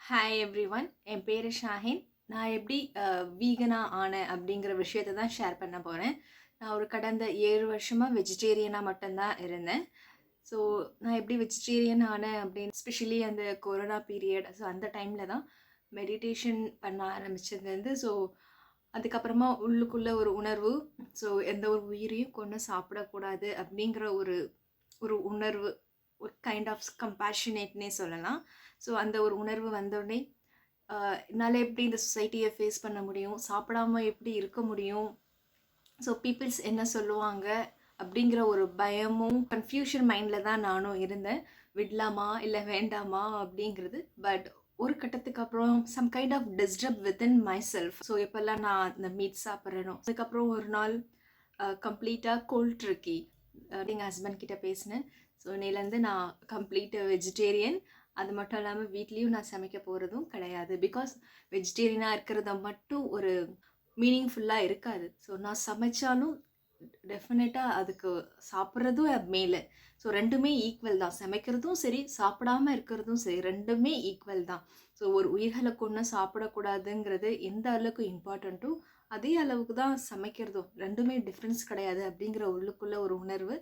Hi everyone, என் பேர் ஷாஹின். நான் எப்படி வீகனாக ஆனேன் அப்படிங்கிற விஷயத்தை தான் ஷேர் பண்ண போகிறேன். நான் ஒரு கடந்த 7 வருஷமாக வெஜிடேரியனாக மட்டும்தான் இருந்தேன். ஸோ நான் எப்படி வெஜிடேரியன் ஆனேன் அப்படின்னு ஸ்பெஷலி அந்த கொரோனா பீரியட், ஸோ அந்த டைமில் தான் மெடிடேஷன் பண்ண ஆரம்பிச்சதுலேருந்து. ஸோ அதுக்கப்புறமா உள்ளுக்குள்ளே ஒரு உணர்வு, ஸோ எந்த ஒரு உயிரையும் கொண்டு சாப்பிடக்கூடாது அப்படிங்கிற ஒரு ஒரு உணர்வு, ஒரு கைண்ட் ஆஃப் கம்பேஷனேட்னே சொல்லலாம். ஸோ அந்த ஒரு உணர்வு வந்தோடனே என்னால் எப்படி இந்த சொசைட்டியை ஃபேஸ் பண்ண முடியும், சாப்பிடாம எப்படி இருக்க முடியும், ஸோ பீப்புள்ஸ் என்ன சொல்லுவாங்க அப்படிங்கிற ஒரு பயமும் கன்ஃபியூஷன் மைண்டில் தான் நானும் இருந்தேன். விடலாமா இல்லை வேண்டாமா அப்படிங்கிறது. பட் ஒரு கட்டத்துக்கு அப்புறம் some kind of disturb within my self. So எப்போல்லாம் நான் இந்த மீட் சாப்பிட்றேனோ அதுக்கப்புறம் ஒரு நாள் கம்ப்ளீட்டாக கோல்ட் ட்ரிக்கி எங்கள் ஹஸ்பண்ட் கிட்ட பேசினேன். ஸோ இன்னையிலேருந்து நான் கம்ப்ளீட் வெஜிடேரியன். அது மட்டும் இல்லாமல் வீட்லேயும் நான் சமைக்க போகிறதும் கிடையாது. பிகாஸ் வெஜிடேரியனாக இருக்கிறத மட்டும் ஒரு மீனிங்ஃபுல்லாக இருக்காது. ஸோ நான் சமைச்சாலும் டெஃபினட்டாக அதுக்கு சாப்பிட்றதும் மேலே. ஸோ ரெண்டுமே ஈக்குவல் தான். சமைக்கிறதும் சரி, சாப்பிடாமல் இருக்கிறதும் சரி, ரெண்டுமே ஈக்குவல் தான். ஸோ ஒரு உயிர்களை கொண்டு சாப்பிடக்கூடாதுங்கிறது எந்த அளவுக்கு இம்பார்ட்டண்ட்டோ அதே அளவுக்கு தான் சமைக்கிறதும். ரெண்டுமே டிஃப்ரென்ஸ் கிடையாது அப்படிங்கிற உள்ளுக்குள்ள ஒரு உணர்வு.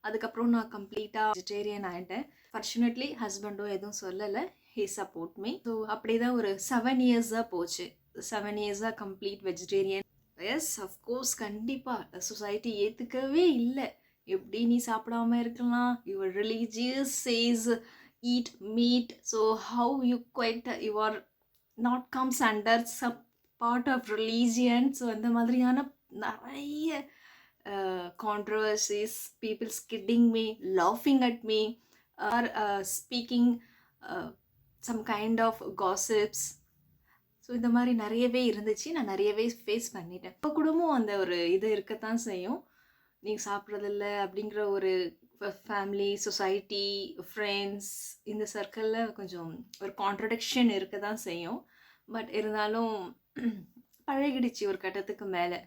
அதுக்கப்புறம் நான் கம்ப்ளீட்டாக வெஜிடேரியன் ஆகிட்டேன். ஃபார்ச்சுனேட்லி ஹஸ்பண்டும் எதுவும் சொல்லலை. He support me. ஸோ அப்படி தான் ஒரு 7 இயர்ஸாக போச்சு. 7 இயர்ஸாக கம்ப்ளீட் வெஜிடேரியன். எஸ், அஃப்கோர்ஸ், கண்டிப்பாக சொசைட்டி ஏற்றுக்கவே இல்லை. எப்படி நீ சாப்பிடாம இருக்கலாம், your religious says eat meat, so how you quit your not comes under some part of religion. So அந்த மாதிரியான நிறைய controversies, people kidding me, laughing at me, or speaking some kind of gossips. So இந்த மாதிரி நிறையவே இருந்துச்சு. நான் நிறையவே face பண்ணிட்டேன். இப்போ கூடவும் அந்த ஒரு இது இருக்கத்தான் செய்யும். நீங்கள் சாப்பிட்றதில்ல அப்படிங்கிற ஒரு ஃபேமிலி, சொசைட்டி, ஃப்ரெண்ட்ஸ், இந்த சர்க்கிளில் கொஞ்சம் ஒரு கான்ட்ரடிக்ஷன் இருக்க தான் செய்யும். பட் இருந்தாலும் பழகிடுச்சு ஒரு கட்டத்துக்கு மேலே.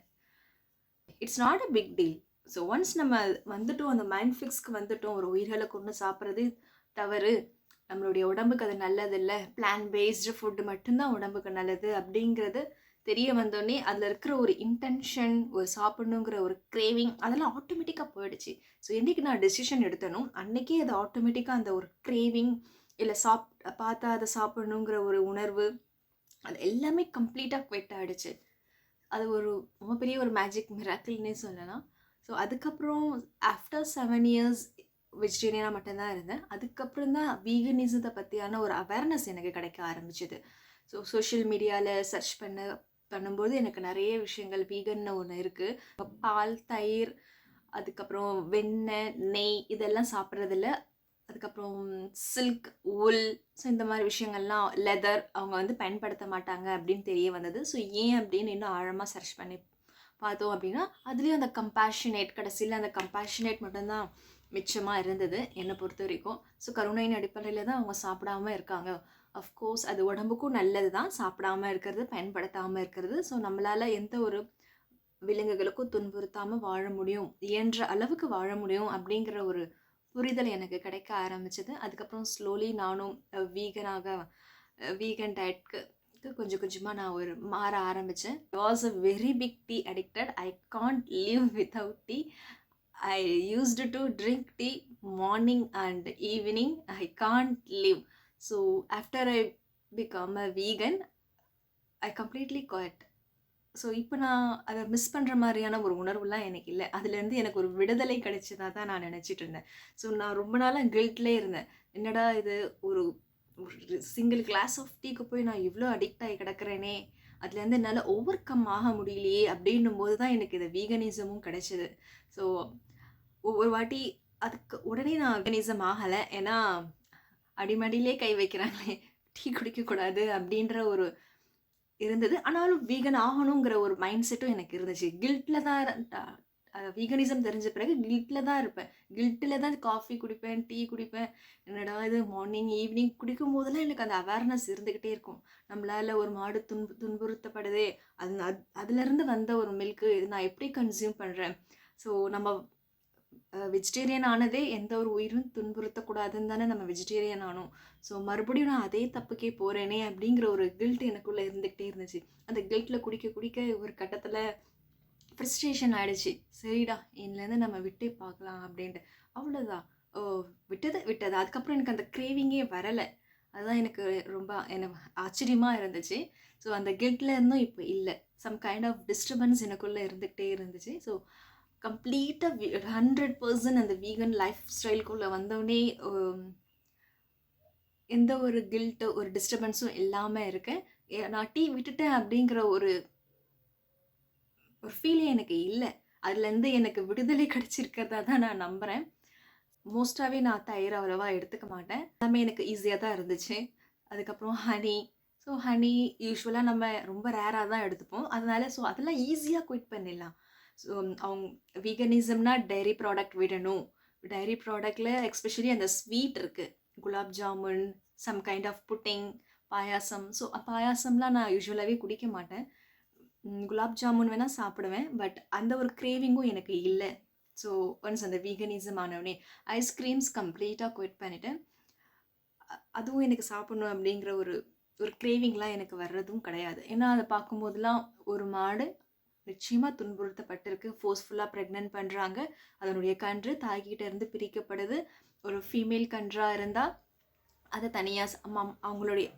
It's not a big deal. So once நம்ம வந்துட்டோம், அந்த மைண்ட் ஃபிக்ஸ்க்கு வந்துட்டோம், ஒரு உயிர்களை கொண்டு சாப்பிட்றது தவறு, நம்மளுடைய உடம்புக்கு அது நல்லதில்லை, பிளான் பேஸ்டு ஃபுட்டு மட்டும்தான் உடம்புக்கு நல்லது அப்படிங்கிறது தெரிய வந்தோடனே அதில் இருக்கிற ஒரு இன்டென்ஷன், ஒரு சாப்பிடணுங்கிற ஒரு கிரேவிங், அதெல்லாம் ஆட்டோமேட்டிக்காக போயிடுச்சு. ஸோ என்றைக்கு நான் டெசிஷன் எடுத்தனோ அன்றைக்கே அது ஆட்டோமேட்டிக்காக அந்த ஒரு கிரேவிங் இல்லை பார்த்தா அதை சாப்பிடணுங்கிற ஒரு உணர்வு, அது எல்லாமே கம்ப்ளீட்டாக குவிட் ஆகிடுச்சு. அது ஒரு ரொம்ப பெரிய ஒரு மேஜிக் மிராக்கிள்னே சொல்லலாம். ஸோ அதுக்கப்புறம் ஆஃப்டர் 7 இயர்ஸ் வெஜிடேரியனாக மட்டும்தான் இருந்தேன். அதுக்கப்புறம் தான் வீகனிசத்தை பற்றியான ஒரு அவேர்னஸ் எனக்கு கிடைக்க ஆரம்பிச்சிது. ஸோ சோஷியல் மீடியாவில் சர்ச் பண்ணும்போது எனக்கு நிறைய விஷயங்கள் வீகன்னு ஒன்று இருக்குது. பால், தயிர், அதுக்கப்புறம் வெண்ணெய், நெய் இதெல்லாம் சாப்பிட்றதில்ல. அதுக்கப்புறம் சில்க், உல், ஸோ இந்த மாதிரி விஷயங்கள்லாம், லெதர் அவங்க பயன்படுத்த மாட்டாங்க அப்படின்னு தெரிய வந்தது. ஸோ ஏன் அப்படின்னு இன்னும் ஆழமாக சர்ச் பண்ணி பார்த்தோம் அப்படின்னா அதுலேயும் அந்த கம்பேஷனேட், கடைசியில் அந்த கம்பேஷனேட் மட்டும்தான் மிச்சமாக இருந்தது என்னை பொறுத்த வரைக்கும். ஸோ கருணையின் அடிப்படையில் தான் அவங்க சாப்பிடாம இருக்காங்க. அஃப்கோர்ஸ் அது உடம்புக்கும் நல்லது தான் சாப்பிடாமல் இருக்கிறது, பயன்படுத்தாமல் இருக்கிறது. ஸோ நம்மளால் எந்த ஒரு விலங்குகளுக்கும் துன்புறுத்தாமல் வாழ முடியும், இயன்ற அளவுக்கு வாழ முடியும் அப்படிங்கிற ஒரு புரிதல் எனக்கு கிடைக்க ஆரம்பிச்சது. அதுக்கப்புறம் ஸ்லோலி நானும் வீகன் டயட்க்கு கொஞ்சம் கொஞ்சமாக நான் ஒரு மாற ஆரம்பித்தேன். Was a very big tea addicted. I can't live without tea. I used to drink tea morning and evening. I can't live. So after I become a vegan, I completely quit. So இப்போ நான் அதை miss பண்ணுற மாதிரியான ஒரு உணர்வுலாம் எனக்கு இல்லை. அதுலேருந்து எனக்கு ஒரு விடுதலை கிடைச்சதாக தான் நான் நினச்சிட்டு இருந்தேன். ஸோ நான் ரொம்ப நாளாக கில்ட்லேயே இருந்தேன். என்னடா இது, ஒரு ஒரு சிங்கிள் கிளாஸ் ஆஃப் டீக்கு போய் நான் இவ்வளோ அடிக்ட் ஆகி கிடக்கிறேனே, அதுலேருந்து என்னால் ஓவர் கம் ஆக முடியலையே அப்படின்னும் போது தான் எனக்கு இந்த வீகனிசமும் கிடைச்சிது. ஸோ ஒவ்வொரு வாட்டி அதுக்கு உடனே நான் வீகனிசம் ஆகலை. ஏன்னா அடிமடியிலே கை வைக்கிறாங்களே, டீ குடிக்கக்கூடாது அப்படின்ற ஒரு இருந்தது. ஆனாலும் வீகன் ஆகணுங்கிற ஒரு மைண்ட் செட்டும் எனக்கு இருந்துச்சு. கில்ட்டில் தான் வீகனிசம் தெரிஞ்ச பிறகு கில்ட்டில் தான் இருப்பேன். கில்ட்டில் தான் காஃபி குடிப்பேன், டீ குடிப்பேன். என்னடா இது, மார்னிங் ஈவினிங் குடிக்கும் போதெல்லாம் எனக்கு அந்த அவேர்னஸ் இருந்துக்கிட்டே இருக்கும். நம்மளால் ஒரு மாடு துன்புறுத்தப்படுதே, அதுலேருந்து வந்த ஒரு மில்க்கு நான் எப்படி கன்சியூம் பண்ணுறேன். ஸோ நம்ம வெஜிடேரியன் ஆனதே எந்த ஒரு உயிரும் துன்புறுத்தக்கூடாதுன்னு தானே நம்ம வெஜிடேரியன் ஆனோம். ஸோ மறுபடியும் நான் அதே தப்புக்கே போகிறேனே அப்படிங்கிற ஒரு கில்ட் எனக்குள்ளே இருந்துக்கிட்டே இருந்துச்சு. அந்த கில்ட்டில் குடிக்க குடிக்க ஒரு கட்டத்தில் ஃப்ரஸ்ட்ரேஷன் ஆகிடுச்சு. சரிடா இன்னிலேருந்து நம்ம விட்டே பார்க்கலாம் அப்படின்ட்டு. அவ்வளோதான். ஓ விட்டது விட்டது. அதுக்கப்புறம் எனக்கு அந்த கிரேவிங்கே வரலை. அதுதான் எனக்கு ரொம்ப ஆச்சரியமாக இருந்துச்சு. ஸோ அந்த கில்ட்டில் இருந்தும் இப்போ இல்லை. சம் கைண்ட் ஆஃப் டிஸ்டர்பன்ஸ் எனக்குள்ளே இருந்துக்கிட்டே இருந்துச்சு. ஸோ கம்ப்ளீட்டாக 100% அந்த வீகன் லைஃப் ஸ்டைல்குள்ளே வந்தோடனே எந்த ஒரு கில்ட்டு ஒரு டிஸ்டர்பன்ஸும் இல்லாமல் இருக்கேன். நான் டீ விட்டுட்டேன் அப்படிங்கிற ஒரு ஃபீலே எனக்கு இல்லை. அதுலேருந்து எனக்கு விடுதலை கிடைச்சிருக்கிறதா தான் நான் நம்புகிறேன். மோஸ்ட்டாகவே நான் தயிர் அவ்வளோவா எடுத்துக்க மாட்டேன். எல்லாமே எனக்கு ஈஸியாக தான் இருந்துச்சு. அதுக்கப்புறம் ஹனி. ஸோ ஹனி யூஸ்வலாக நம்ம ரொம்ப ரேராக தான் எடுத்துப்போம். அதெல்லாம் ஈஸியாக குயிட் பண்ணிடலாம். ஸோ அவங்க வீகனிசம்னா டைரி ப்ராடக்ட் விடணும். டைரி ப்ராடக்டில் எஸ்பெஷலி அந்த ஸ்வீட் இருக்குது. Gulab jamun, some kind of pudding, payasam. So பாயாசம்லாம் நான் யூஸ்வலாகவே குடிக்க மாட்டேன். குலாப் ஜாமுன் வேணால் சாப்பிடுவேன். பட் அந்த ஒரு கிரேவிங்கும் எனக்கு இல்லை. ஸோ ஒன்ஸ் அந்த வீகனிசம் ஆனவுடனே ஐஸ்கிரீம்ஸ் கம்ப்ளீட்டாக குயிட் பண்ணிவிட்டேன். அதுவும் எனக்கு சாப்பிடணும் அப்படிங்கிற ஒரு கிரேவிங்லாம் எனக்கு வர்றதும் கிடையாது. ஏன்னா அதை பார்க்கும்போதெல்லாம் ஒரு மாடு நிச்சயமாக துன்புறுத்தப்பட்டிருக்கு. ஃபோர்ஸ்ஃபுல்லாக ப்ரெக்னென்ட் பண்ணுறாங்க. அதனுடைய கன்று தாய்கிட்ட இருந்து பிரிக்கப்படுது. ஒரு ஃபீமேல் கன்றாக இருந்தால் அதை தனியாக அவங்களுடைய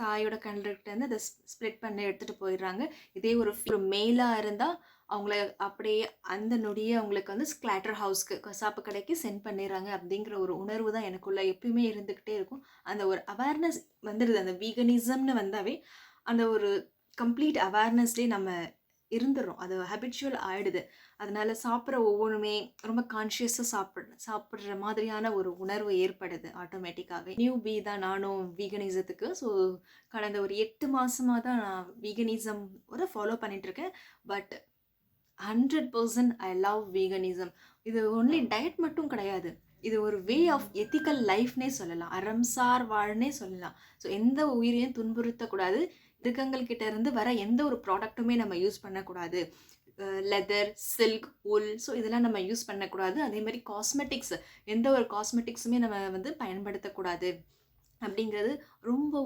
தாயோட கன்றுகிட்டேருந்து அதை ஸ்ப்ளிட் பண்ணி எடுத்துகிட்டு போயிடுறாங்க. இதே ஒரு மேலாக இருந்தால் அவங்கள அப்படியே அந்த நொடியே அவங்களுக்கு வந்து ஸ்க்ளாட்டர் ஹவுஸ்க்கு கசாப்பு கடைக்கு சென்ட் பண்ணிடுறாங்க. அப்படிங்கிற ஒரு உணர்வு தான் எனக்குள்ளே எப்பயுமே இருந்துக்கிட்டே இருக்கும். அந்த ஒரு அவேர்னஸ் வந்துடுது. அந்த வீகனிசம்னு வந்தாவே அந்த ஒரு கம்ப்ளீட் அவேர்னஸ்லேயே நம்ம இருந்துடுறோம். அது ஹேபிச்சுவல் ஆகிடுது. அதனால் சாப்பிட்ற ஒவ்வொன்றுமே ரொம்ப கான்ஷியஸாக சாப்பிட்ற மாதிரியான ஒரு உணர்வு ஏற்படுது ஆட்டோமேட்டிக்காகவே. நியூ பீ தான் நானும் வீகனிசத்துக்கு. ஸோ கடந்த ஒரு 8 மாதமாக தான் நான் வீகனிசம் ஒரு ஃபாலோ பண்ணிகிட்ருக்கேன். But 100% I love veganism. இது ஒன்லி டயட் மட்டும் கிடையாது. இது ஒரு வே ஆஃப் எத்திக்கல் லைஃப்னே சொல்லலாம். அறம்சார் வாழ்னே சொல்லலாம். ஸோ எந்த உயிரையும் துன்புறுத்தக்கூடாது. மிருகங்கள்கிட்ட இருந்து வர எந்த ஒரு ப்ராடக்ட்டுமே நம்ம யூஸ் பண்ணக்கூடாது. லெதர், சில்க், உல், ஸோ இதெல்லாம் நம்ம யூஸ் பண்ணக்கூடாது. அதே மாதிரி காஸ்மெட்டிக்ஸ், எந்த ஒரு காஸ்மெட்டிக்ஸுமே நம்ம வந்து பயன்படுத்தக்கூடாது அப்படிங்கிறது ரொம்ப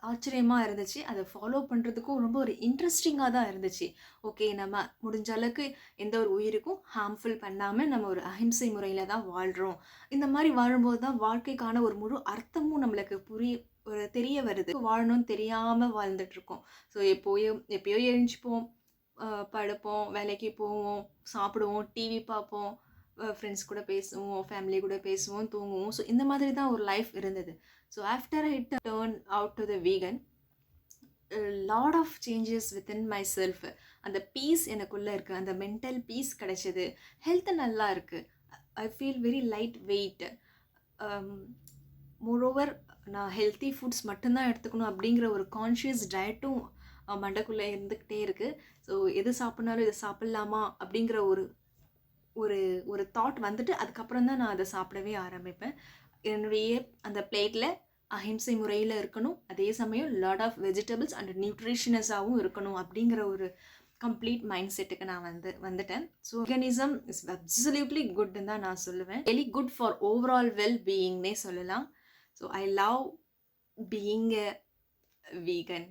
ஆச்சரியமாக இருந்துச்சு. அதை ஃபாலோ பண்ணுறதுக்கும் ரொம்ப ஒரு இன்ட்ரெஸ்டிங்காக தான் இருந்துச்சு. ஓகே, நம்ம முடிஞ்ச அளவுக்கு எந்த ஒரு உயிருக்கும் ஹார்ம்ஃபுல் பண்ணாமல் நம்ம ஒரு அஹிம்சை முறையில் தான் வாழ்கிறோம். இந்த மாதிரி வாழும்போது தான் வாழ்க்கைக்கான ஒரு முழு அர்த்தமும் நம்மளுக்கு ஒரு தெரிய வருது. வாழணும்னு தெரியாமல் வாழ்ந்துட்டுருக்கோம். ஸோ எப்போயோ எழுந்திப்போம், படுப்போம், வேலைக்கு போவோம், சாப்பிடுவோம், டிவி பார்ப்போம், ஃப்ரெண்ட்ஸ் கூட பேசுவோம், ஃபேமிலி கூட பேசுவோம், தூங்குவோம். ஸோ இந்த மாதிரி தான் ஒரு லைஃப் இருந்தது. So after I turn out to the vegan, lot of changes within my self. அந்த பீஸ் எனக்குள்ளே இருக்குது. அந்த மென்டல் பீஸ் கிடைச்சது. ஹெல்த்து நல்லா இருக்குது. I feel very light weight. Moreover நான் ஹெல்த்தி ஃபுட்ஸ் மட்டும்தான் எடுத்துக்கணும் அப்படிங்கிற ஒரு கான்ஷியஸ் டயட்டும் மண்டைக்குள்ளே இருந்துக்கிட்டே இருக்குது. ஸோ எது சாப்பிட்னாலும் இதை சாப்பிட்லாமா அப்படிங்கிற ஒரு தாட் வந்துட்டு அதுக்கப்புறம் தான் நான் அதை சாப்பிடவே ஆரம்பிப்பேன். என்னுடைய அந்த பிளேட்டில் அஹிம்சை முறையில் இருக்கணும். அதே சமயம் லாட் ஆஃப் வெஜிடபிள்ஸ் அண்ட் நியூட்ரிஷனஸாகவும் இருக்கணும் அப்படிங்கிற ஒரு கம்ப்ளீட் மைண்ட் செட்டுக்கு நான் வந்துட்டேன். ஸோ வீகனிசம் இஸ் அப்சல்யூட்லி குட்னு தான் நான் சொல்லுவேன். Very good for overall well பீயிங்னே சொல்லலாம். So I love being a vegan.